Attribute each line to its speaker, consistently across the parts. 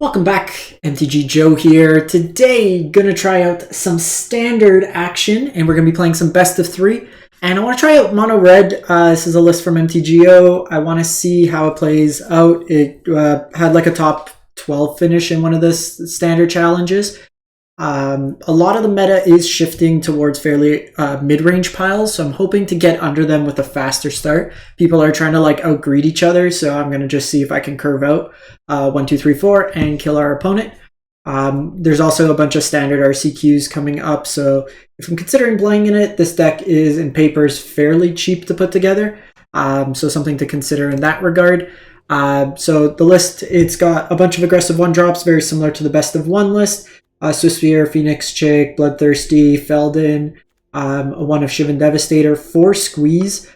Speaker 1: Welcome back, MTG Joe here. Today, gonna try out some standard action, and we're gonna be playing some best of 3. And I want to try out mono red. This is a list from MTGO. I want to see how it plays out. It had like a top 12 finish in one of the standard challenges. A lot of the meta is shifting towards fairly mid-range piles, so I'm hoping to get under them with a faster start. People are trying to like outgreed each other, so I'm going to just see if I can curve out 1, 2, 3, 4 and kill our opponent. There's also a bunch of standard RCQs coming up, so if I'm considering playing in it, this deck is in papers fairly cheap to put together, so something to consider in that regard. So the list, it's got a bunch of aggressive 1-drops, very similar to the best of 1 list. Swiftspear, Phoenix Chick, Bloodthirsty, Feldon, a 1 of Shivan Devastator, 4 Squees,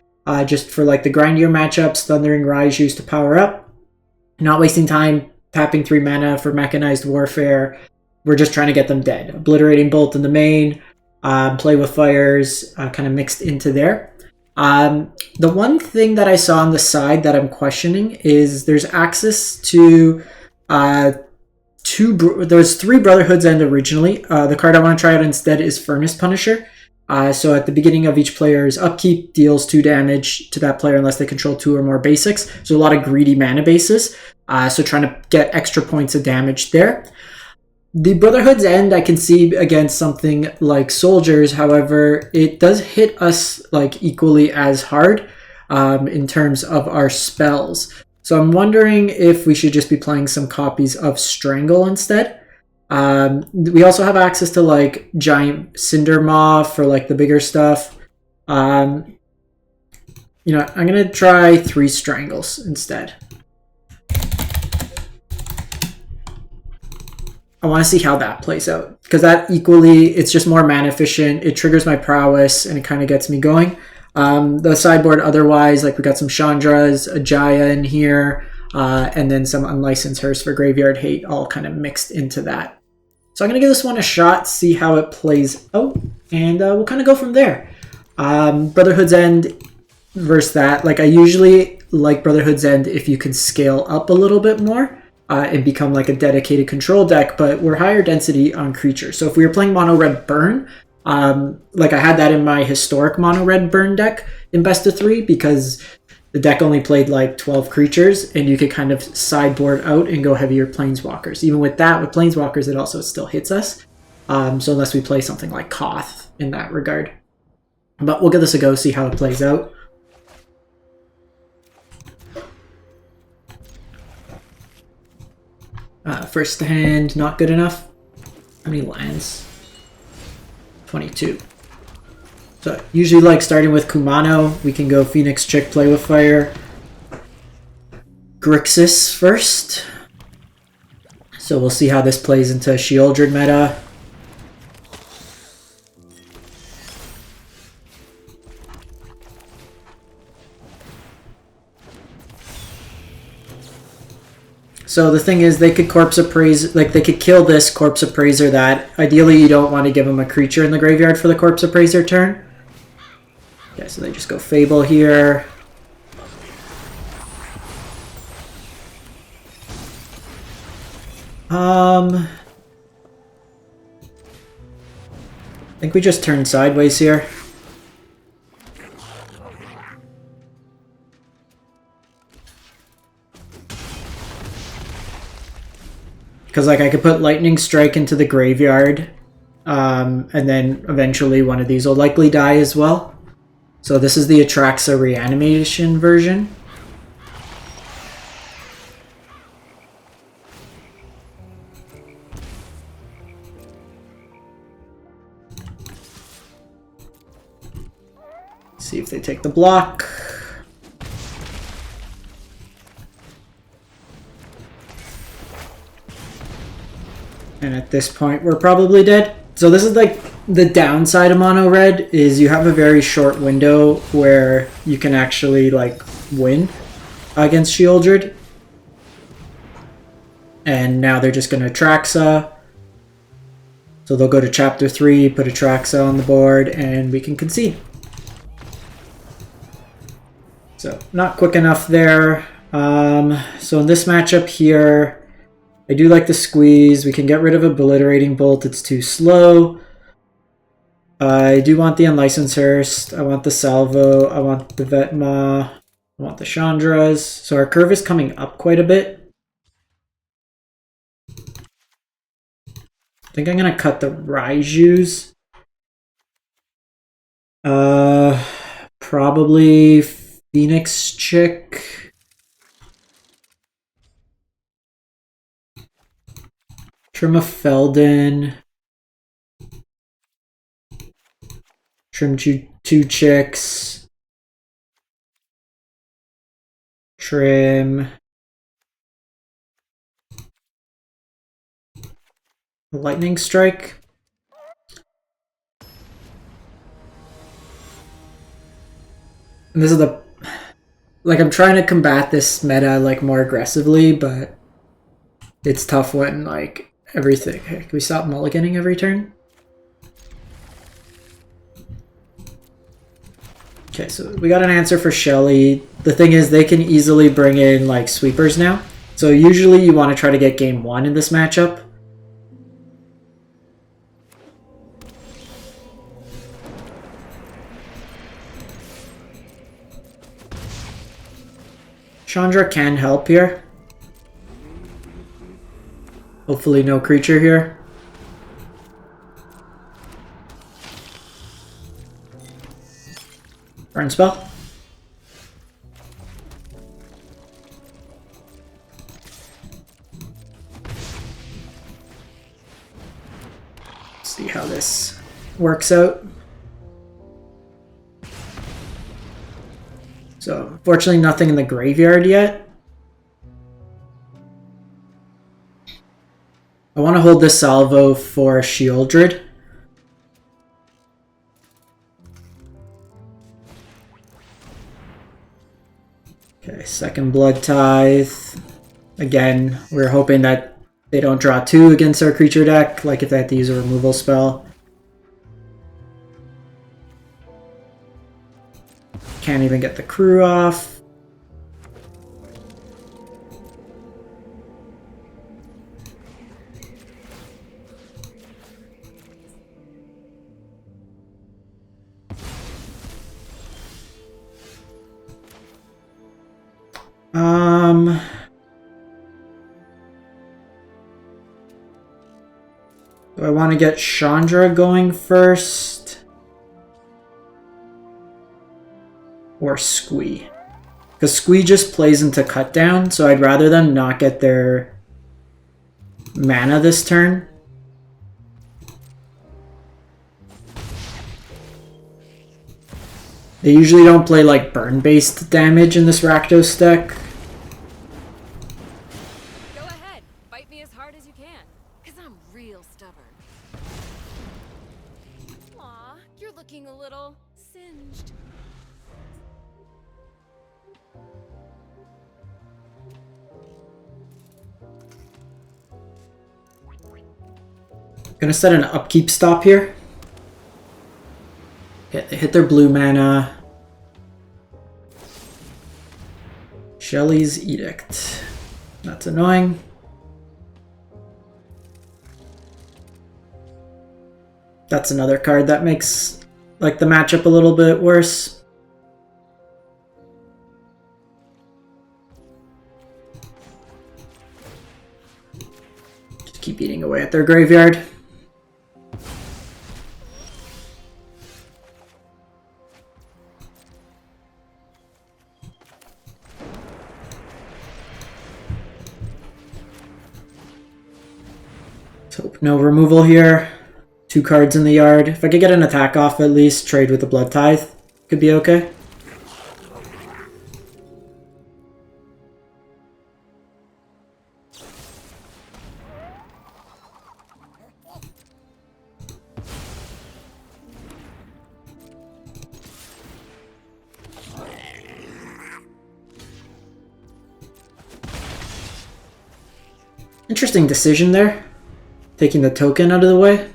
Speaker 1: just for like the grindier matchups, Thundering Raiju to power up. Not wasting time tapping 3 mana for Mechanized Warfare. We're just trying to get them dead. Obliterating Bolt in the main, Play with Fires, kind of mixed into there. The one thing that I saw on the side that I'm questioning is there's access to there's 3 Brotherhood's End originally. The card I want to try out instead is Furnace Punisher. So at the beginning of each player's upkeep, deals 2 damage to that player unless they control 2 or more basics. So a lot of greedy mana bases. So trying to get extra points of damage there. The Brotherhood's End I can see against something like Soldiers. However, it does hit us like equally as hard in terms of our spells. So I'm wondering if we should just be playing some copies of Strangle instead. We also have access to like Giant Cinder Maw for like the bigger stuff. I'm gonna try 3 Strangles instead. I want to see how that plays out, because that equally, it's just more mana efficient. It triggers my prowess and it kind of gets me going. The sideboard otherwise, like we got some Chandras, a Jaya in here, and then some Unlicensed Hearse for Graveyard Hate all kind of mixed into that. So I'm going to give this one a shot, see how it plays out, and we'll kind of go from there. Brotherhood's End versus that. Like I usually like Brotherhood's End if you can scale up a little bit more and become like a dedicated control deck, but we're higher density on creatures. So if we were playing mono red burn, like I had that in my historic mono red burn deck in best of 3 because the deck only played like 12 creatures and you could kind of sideboard out and go heavier planeswalkers. Even with that, with planeswalkers, it also still hits us. So unless we play something like Koth in that regard. But we'll give this a go, see how it plays out. First hand, not good enough. How many lands? 22. So usually like starting with Kumano, we can go Phoenix Chick, Play with Fire, Grixis first. So we'll see how this plays into Sheoldred meta. So the thing is, they could Corpse Appraise, like they could kill this Corpse Appraiser that. Ideally, you don't want to give them a creature in the graveyard for the Corpse Appraiser turn. Okay, so they just go Fable here. I think we just turn sideways here. Because like I could put Lightning Strike into the graveyard, and then eventually one of these will likely die as well. So this is the Atraxa Reanimation version. See if they take the block. And at this point, we're probably dead. So this is like the downside of mono red is you have a very short window where you can actually like win against Sheoldred. And now they're just going to Atraxa. So they'll go to chapter 3, put Atraxa on the board, and we can concede. So not quick enough there. So in this matchup here, I do like the squeeze. We can get rid of Obliterating Bolt. It's too slow. I do want the Unlicensed Hearst. I want the Salvo. I want the Vetma. I want the Chandras. So our curve is coming up quite a bit. I think I'm going to cut the Raijus. Probably Phoenix Chick. Trim a Feldon. Trim two chicks. Trim a Lightning Strike. And this is the... Like, I'm trying to combat this meta, like, more aggressively, but it's tough when, like, everything... Hey, can we stop mulliganing every turn? Okay, so we got an answer for Shelly. The thing is, they can easily bring in, like, sweepers now. So usually you want to try to get game 1 in this matchup. Chandra can help here. Hopefully no creature here. Burn spell. See how this works out. So, unfortunately, nothing in the graveyard yet. I want to hold this salvo for Shieldred. Okay, second Blood Tithe. Again, we're hoping that they don't draw 2 against our creature deck, like if they had to use a removal spell. Can't even get the crew off. Do I want to get Chandra going first? Or Squee? Because Squee just plays into cut down, so I'd rather them not get their mana this turn. They usually don't play like burn-based damage in this Rakdos deck.
Speaker 2: Go ahead, bite me as hard as you can, because I'm real stubborn. Aw, you're looking a little singed.
Speaker 1: Gonna set an upkeep stop here. Okay, they hit their blue mana. Shelly's Edict. That's annoying. That's another card that makes like the matchup a little bit worse. Just keep eating away at their graveyard. Hope no removal here. 2 cards in the yard. If I could get an attack off at least, trade with the Blood Tithe. Could be okay. Interesting decision there. Taking the token out of the way.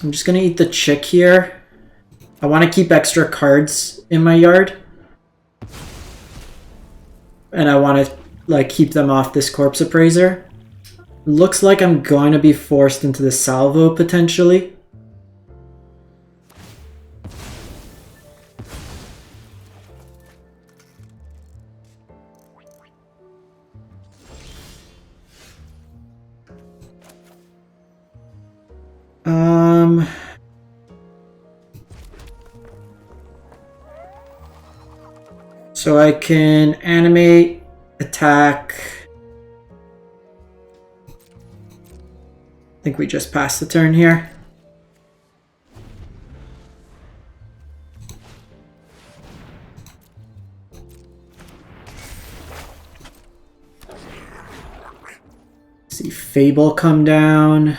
Speaker 1: So I'm just gonna eat the chick here. I want to keep extra cards in my yard. And I want to like keep them off this Corpse Appraiser. Looks like I'm going to be forced into the salvo potentially. So I can animate, attack. I think we just passed the turn here. See Fable come down.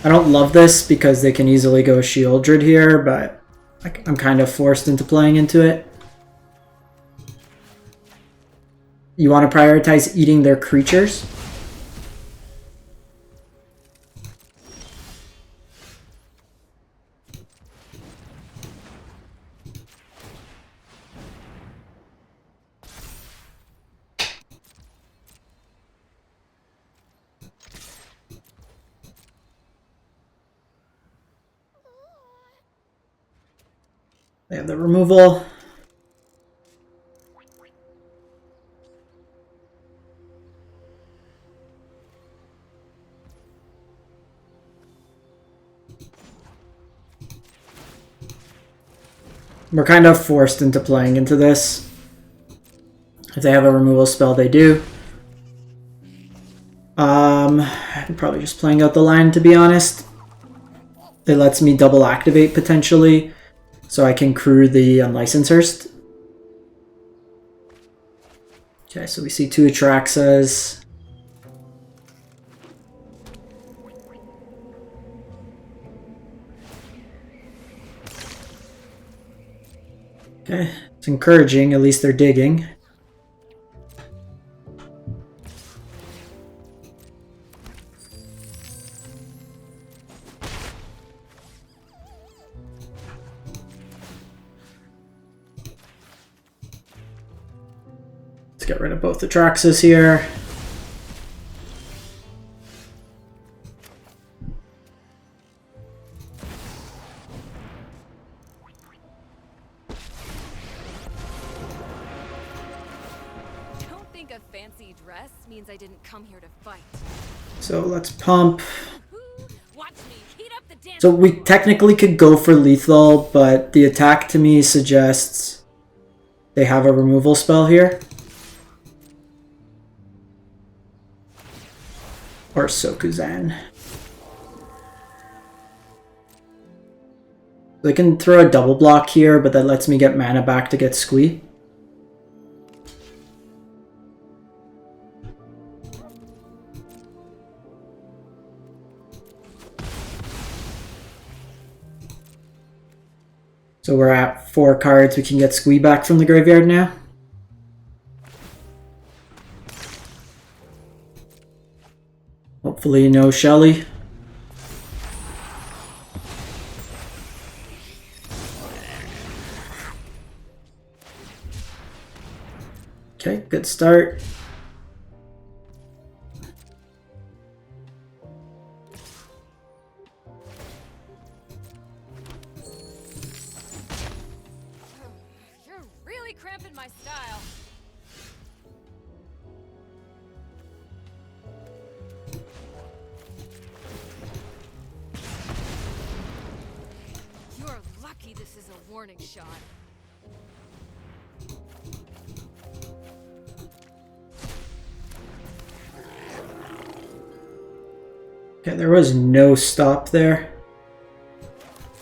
Speaker 1: I don't love this because they can easily go Shieldred here, but I'm kind of forced into playing into it. You want to prioritize eating their creatures. They have the removal. We're kind of forced into playing into this. If they have a removal spell, they do. I'm probably just playing out the line, to be honest. It lets me double activate potentially, so I can crew the Unlicensed. Okay, so we see 2 Atraxas. Okay, it's encouraging, at least they're digging. Let's get rid of both the Atraxas here.
Speaker 2: I didn't come here to fight.
Speaker 1: So let's pump.
Speaker 2: Watch me heat up the dance.
Speaker 1: So we technically could go for lethal, but the attack to me suggests they have a removal spell here. Or Sokenzan. They can throw a double block here, but that lets me get mana back to get Squee. So we're at 4 cards. We can get Squee back from the graveyard now. Hopefully no Shelly. Okay, good start.
Speaker 2: You're really cramping my style. You're lucky this is a warning shot.
Speaker 1: Okay, there was no stop there.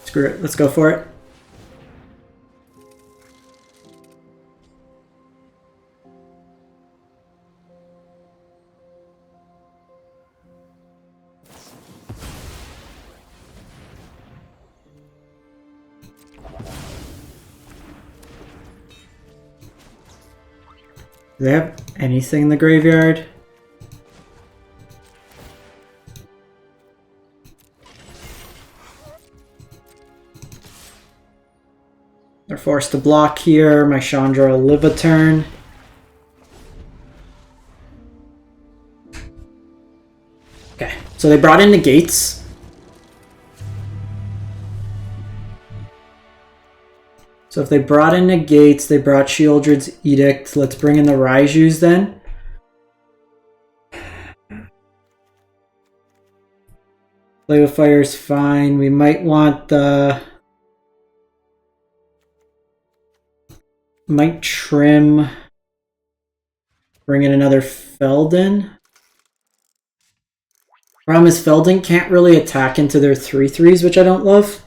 Speaker 1: Screw it, let's go for it. Do they have anything in the graveyard? They're forced to block here. My Chandra will live a turn. Okay, so they brought in the gates. So if they brought in negates, they brought Shieldred's Edict. Let's bring in the Raijus then. Play with Fire is fine. We might want the... Might trim. Bring in another Feldon. Problem is Feldon can't really attack into their 3/3s, which I don't love.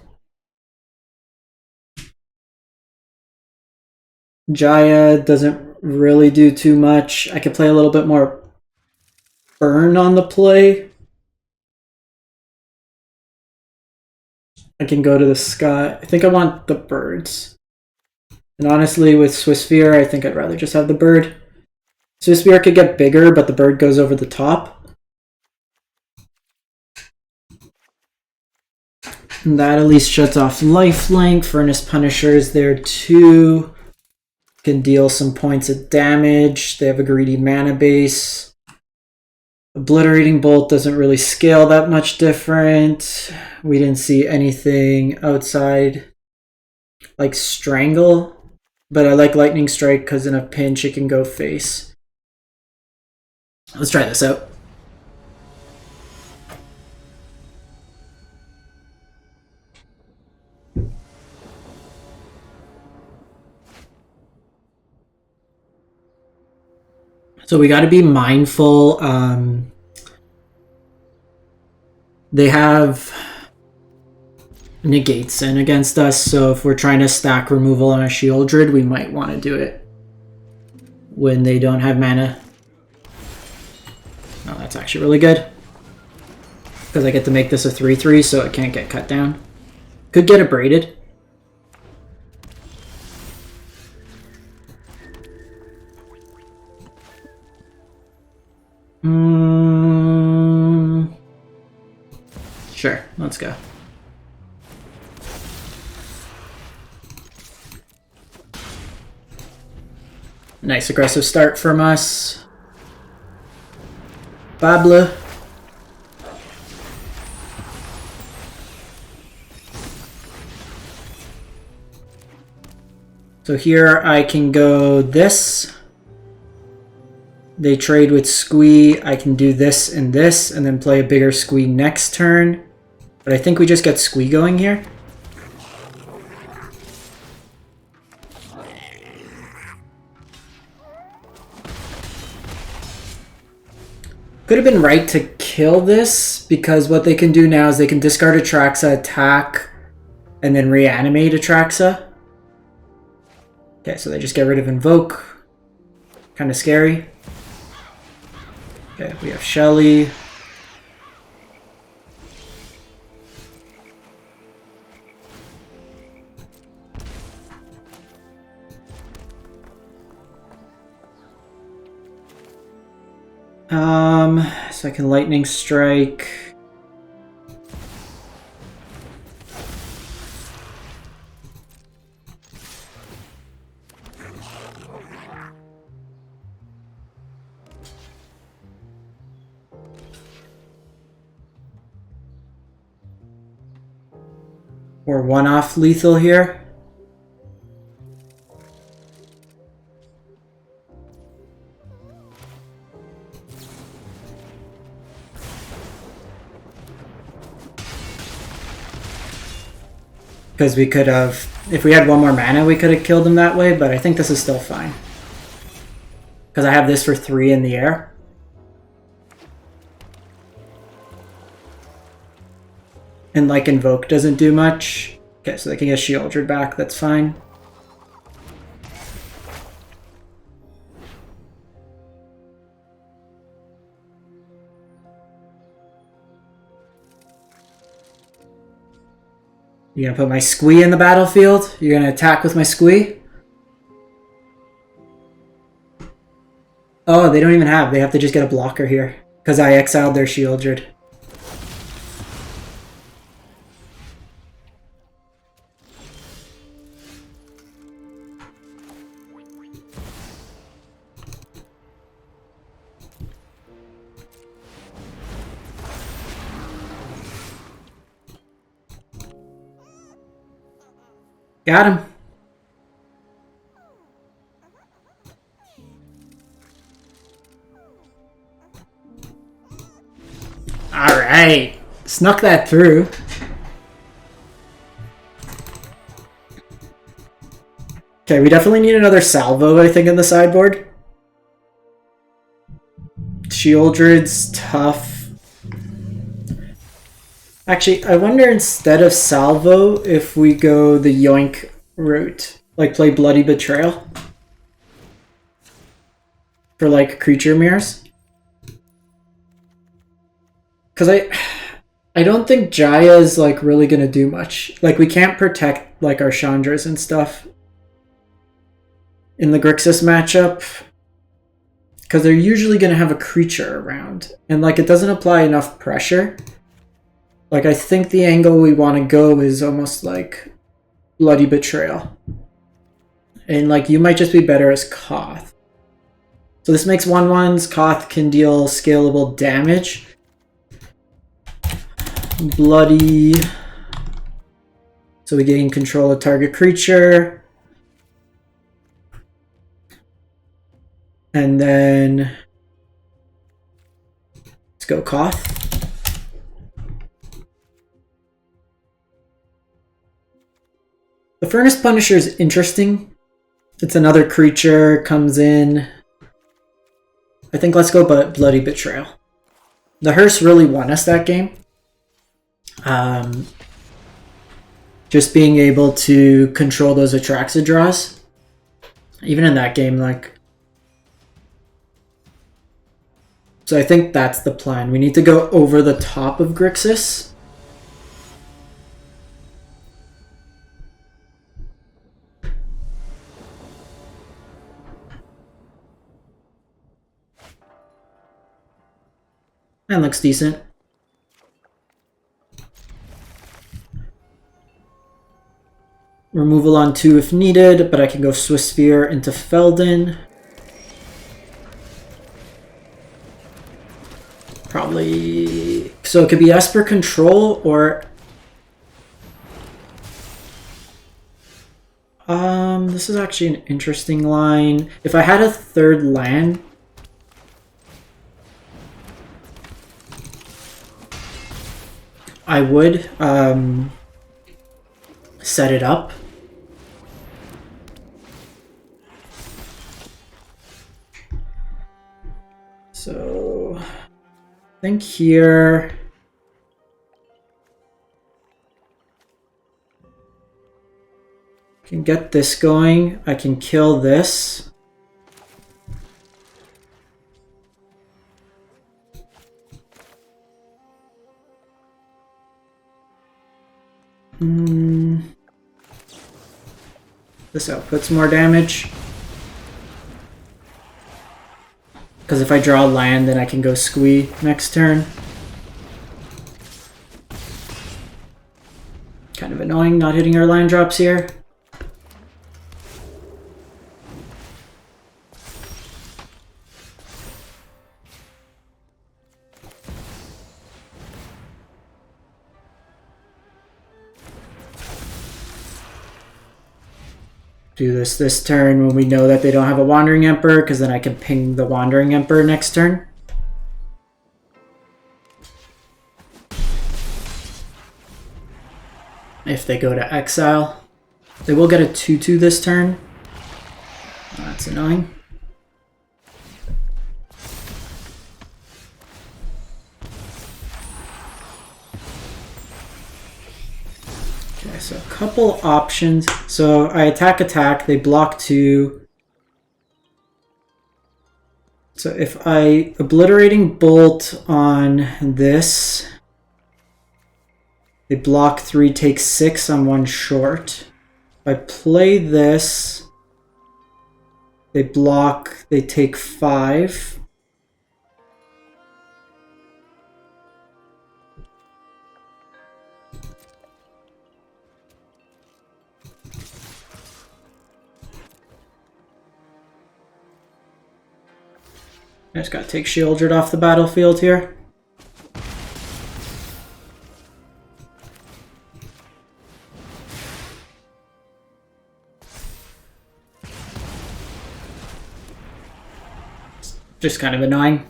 Speaker 1: Jaya doesn't really do too much. I could play a little bit more burn on the play. I can go to the sky. I think I want the birds. And honestly, with Swiftspear, I think I'd rather just have the bird. Swiftspear could get bigger, but the bird goes over the top. And that at least shuts off lifelink. Furnace Punisher is there too. Can deal some points of damage. They have a greedy mana base. Obliterating Bolt doesn't really scale that much different. We didn't see anything outside like Strangle, but I like Lightning Strike because in a pinch it can go face. Let's try this out. So we got to be mindful. They have negates in against us, so if we're trying to stack removal on a Shieldred, we might want to do it when they don't have mana. Oh, that's actually really good. Because I get to make this a 3/3, so it can't get cut down. Could get abraded. Sure, let's go. Nice aggressive start from us. Babla. So here I can go this. They trade with Squee. I can do this and then play a bigger Squee next turn. But I think we just get Squee going here. Could have been right to kill this, because what they can do now is they can discard Atraxa, attack, and then reanimate Atraxa. Okay, so they just get rid of Invoke. Kind of scary. Okay, we have Shelly. So I can Lightning Strike. We're one off lethal here. Because we could have, if we had one more mana, we could have killed him that way, but I think this is still fine. Because I have this for 3 in the air. And like Invoke doesn't do much. Okay, so they can get Shieldred back, that's fine. You're gonna put my Squee in the battlefield? You're gonna attack with my Squee? Oh, they don't even have. They have to just get a blocker here. Because I exiled their Shieldred. Got him. Alright. Snuck that through. Okay, we definitely need another salvo, I think, in the sideboard. Shieldred's tough. Actually, I wonder instead of salvo if we go the yoink route. Like play Bloody Betrayal. For like creature mirrors. Because I don't think Jaya is like really gonna do much. Like we can't protect like our Chandras and stuff in the Grixis matchup. Because they're usually gonna have a creature around. And like it doesn't apply enough pressure. Like, I think the angle we want to go is almost like Bloody Betrayal. And, like, you might just be better as Koth. So this makes 1/1s. Koth can deal scalable damage. Bloody. So we gain control of target creature. And then... let's go Koth. The Furnace Punisher is interesting. It's another creature, comes in. I think let's go Bloody Betrayal. The Hearse really won us that game. Just being able to control those Atraxa draws. Even in that game, like... so I think that's the plan. We need to go over the top of Grixis. That looks decent. Removal on 2 if needed, but I can go Swiftspear into Feldon. Probably... so it could be Esper control or... this is actually an interesting line. If I had a third land... I would set it up. So I think here I can get this going. I can kill this. This outputs more damage. Because if I draw land, then I can go Squee next turn. Kind of annoying not hitting our land drops here. Do this turn when we know that they don't have a Wandering Emperor, because then I can ping the Wandering Emperor next turn. If they go to exile. They will get a 2/2 this turn. That's annoying. Okay, so a couple options. So I attack, they block 2. So if I Obliterating Bolt on this, they block 3, take 6 on 1 short. If I play this, They block, they take 5. I just gotta take Shieldred off the battlefield here. Just kind of annoying.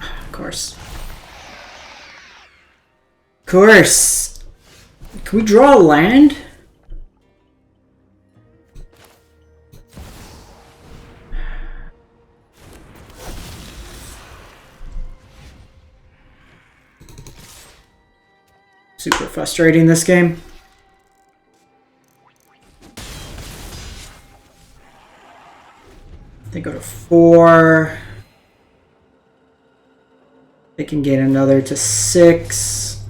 Speaker 1: Of course. Of course! Can we draw a land? Super frustrating this game. They go to 4. They can gain another to 6.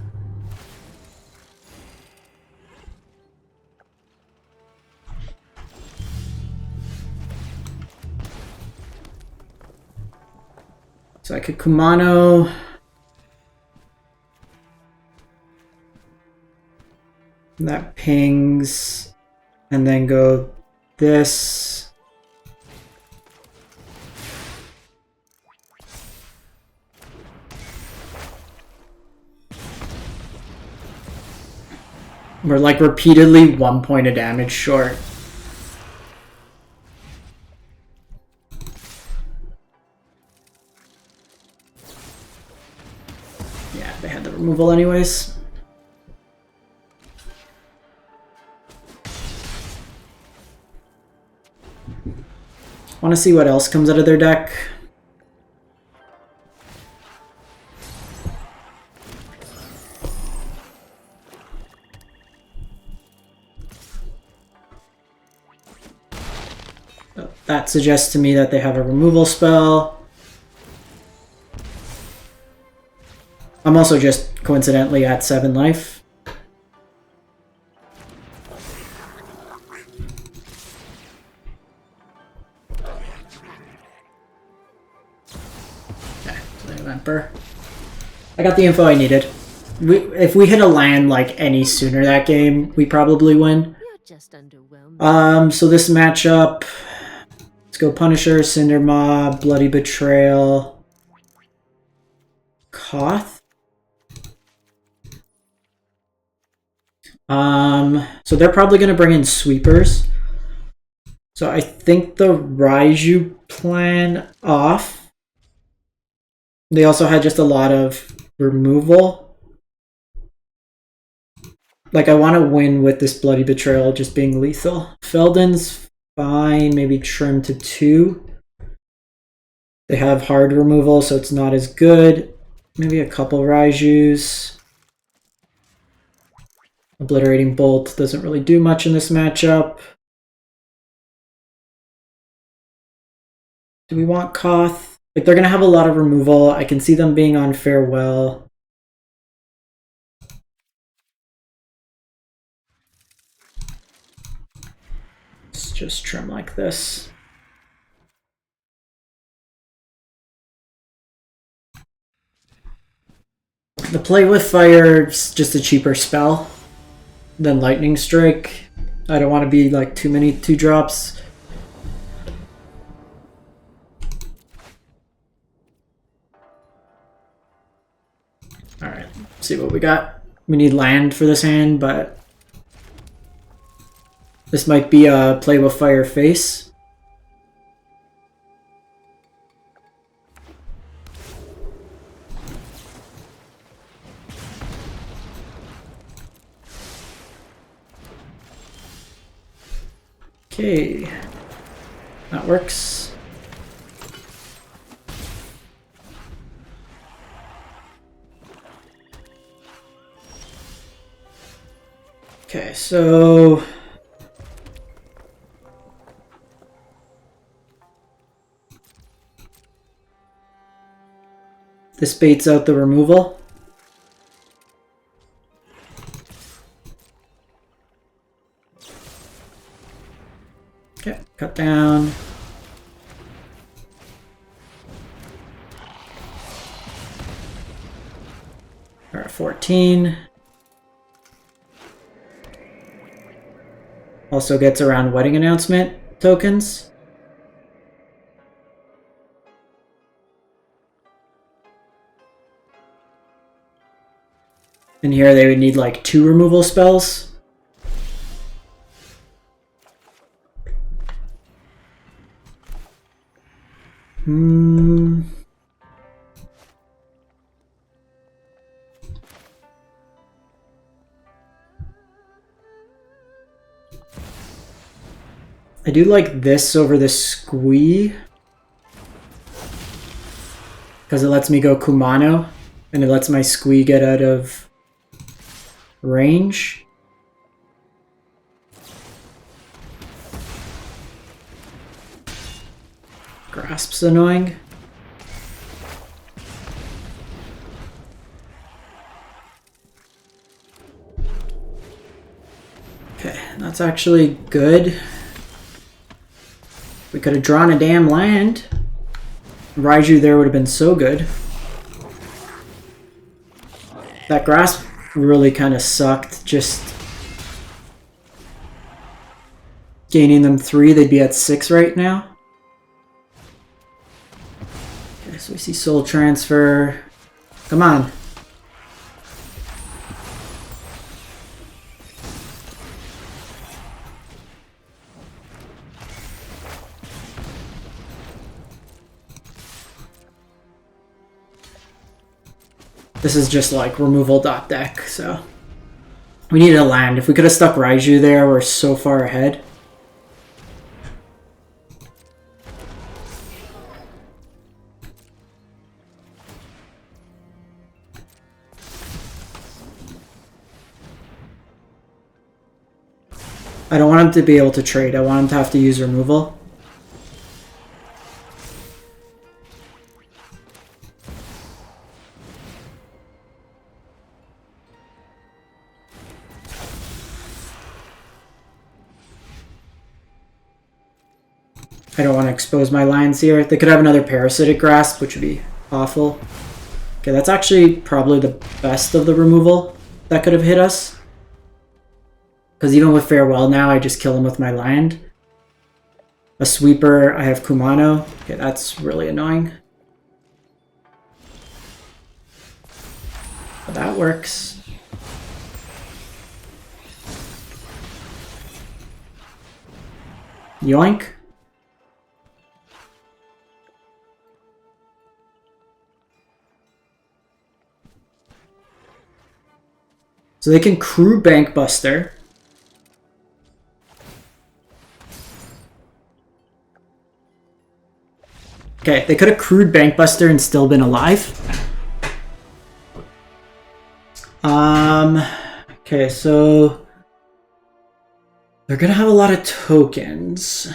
Speaker 1: So I could Kumano. That pings. And then go this. We're like repeatedly 1 point of damage short. Yeah, they had the removal anyways. Want to see what else comes out of their deck. That suggests to me that they have a removal spell. I'm also just coincidentally at 7 life. Okay, Emperor. I got the info I needed. If we hit a land like any sooner that game, we probably win.
Speaker 2: You're just underwhelmed.
Speaker 1: So this matchup, let's go Punisher, Cinder Mob, Bloody Betrayal, Koth. So they're probably going to bring in sweepers. So I think the Raiju plan off. They also had just a lot of removal. Like, I want to win with this Bloody Betrayal just being lethal. Feldon's fine, maybe trim to 2. They have hard removal, so it's not as good. Maybe a couple Raijus. Obliterating Bolt doesn't really do much in this matchup. Do we want Koth? Like, they're going to have a lot of removal. I can see them being on Farewell. Let's just trim like this. The Play with Fire is just a cheaper spell than Lightning Strike. I don't want to be like too many 2-drops. Alright, see what we got. We need land for this hand, but this might be a Play with Fire face. Okay, that works. Okay, so this baits out the removal. Okay, cut down. 14. Also gets around wedding announcement tokens. And here they would need like 2 removal spells. I do like this over the Squee, because it lets me go Kumano, and it lets my Squee get out of range. Grasp's annoying. Okay, that's actually good. We could have drawn a damn land. Raiju there would have been so good. That grasp really kind of sucked. Just gaining them 3, they'd be at 6 right now. Okay, so we see Soul Transfer. Come on. This is just like removal deck, so we needed a land. If we could have stuck Raiju there, we're so far ahead. I don't want him to be able to trade. I want him to have to use removal. I don't want to expose my lands here. They could have another Parasitic Grasp, which would be awful. Okay, that's actually probably the best of the removal that could have hit us. Because even with Farewell now, I just kill him with my land. A Sweeper, I have Kumano. Okay, that's really annoying. But that works. Yoink. So they can crew Bankbuster. Okay, they could have crewed Bankbuster and still been alive. Okay, so they're gonna have a lot of tokens.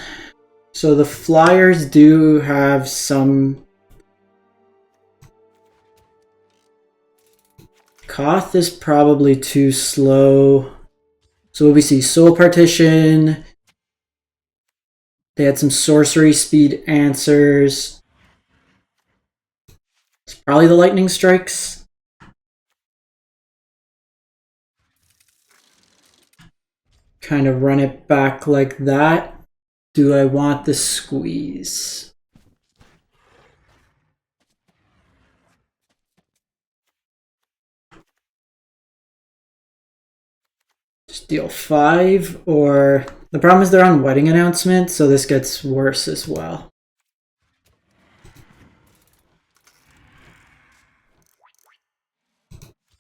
Speaker 1: So the Flyers do have some. Koth is probably too slow. So what we see, Soul Partition. They had some sorcery speed answers. It's probably the Lightning Strikes. Kind of run it back like that. Do I want the Squeeze? Just deal 5, or the problem is they're on wedding announcement, so this gets worse as well.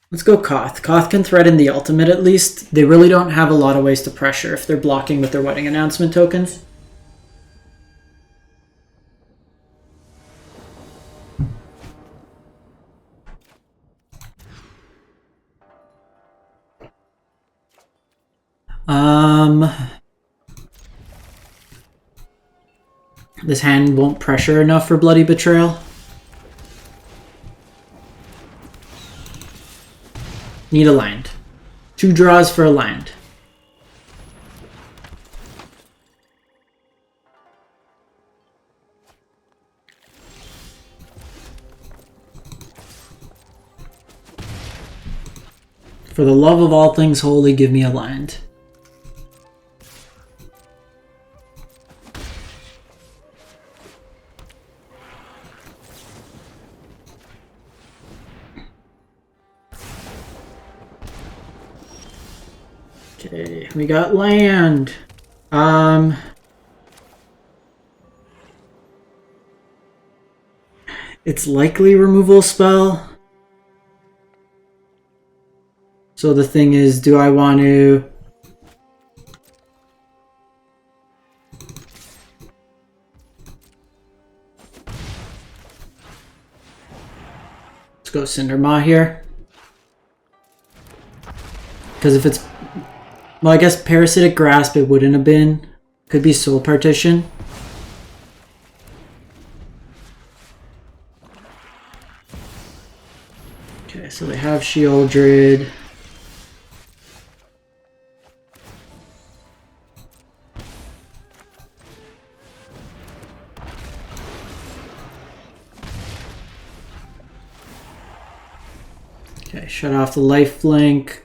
Speaker 1: Let's go Koth. Koth can threaten the ultimate at least. They really don't have a lot of ways to pressure if they're blocking with their wedding announcement tokens. This hand won't pressure enough for Bloody Betrayal. Need a land. 2 draws for a land. For the love of all things holy, give me a land. Okay, we got land. It's likely removal spell. So the thing is, do I want to... Let's go Cindermaw here. Because if it's... Well, I guess Parasitic Grasp it wouldn't have been. Could be Soul Partition. Okay, so they have Sheoldred. Okay, shut off the lifelink.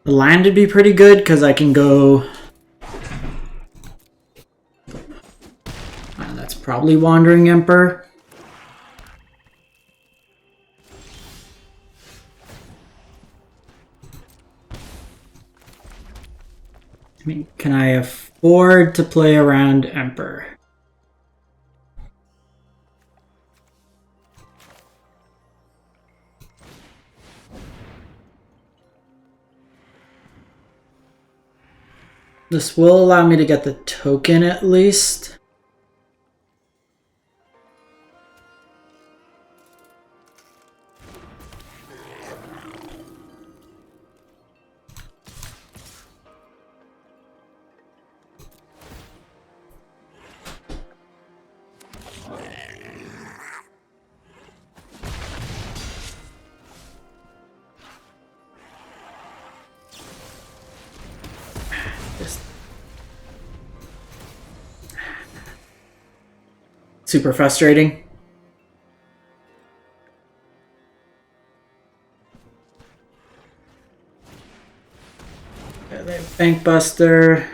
Speaker 1: The land would be pretty good because I can go... that's probably Wandering Emperor. I mean, can I afford to play around Emperor? This will allow me to get the token at least. Super frustrating. Bank Buster.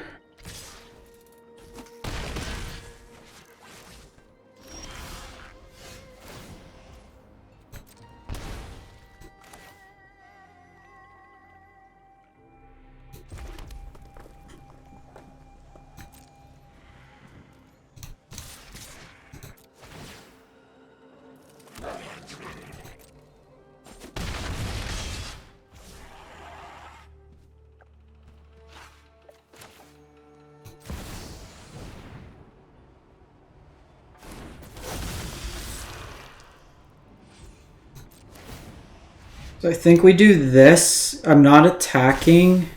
Speaker 1: So I think we do this. I'm not attacking.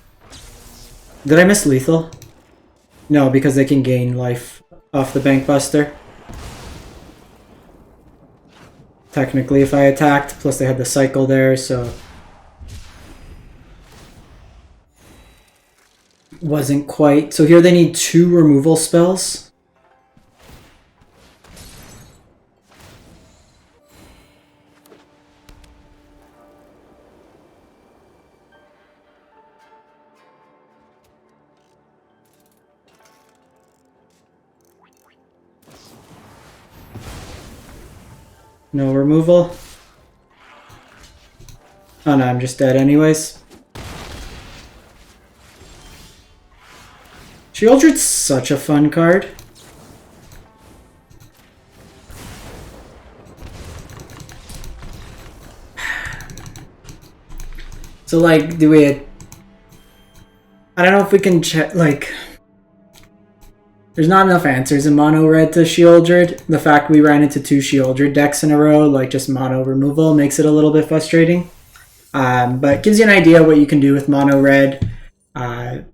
Speaker 1: Did I miss lethal? No, because they can gain life off the Bank Buster. Technically, if I attacked, plus they had the cycle there, so... Wasn't quite. So here they need 2 removal spells. No removal. Oh no, I'm just dead anyways. Sheoldred's such a fun card. So like, do we... I don't know if we can check, like... There's not enough answers in mono red to Sheoldred. The fact we ran into 2 Sheoldred decks in a row, like just mono removal, makes it a little bit frustrating. But gives you an idea what you can do with mono red. I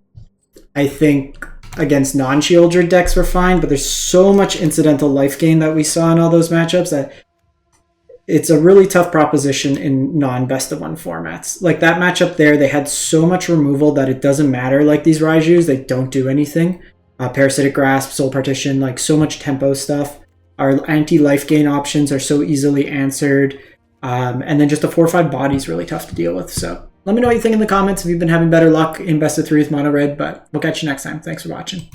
Speaker 1: think against non-Sheoldred decks we're fine, but there's so much incidental life gain that we saw in all those matchups that it's a really tough proposition in non-best of 1 formats. Like that matchup there, they had so much removal that it doesn't matter. Like these Raijus, they don't do anything. Parasitic Grasp, Soul Partition, like so much tempo stuff. Our anti-life gain options are so easily answered. And then just a 4/5 body is really tough to deal with. So let me know what you think in the comments if you've been having better luck in best of 3 with mono red, but we'll catch you next time. Thanks for watching.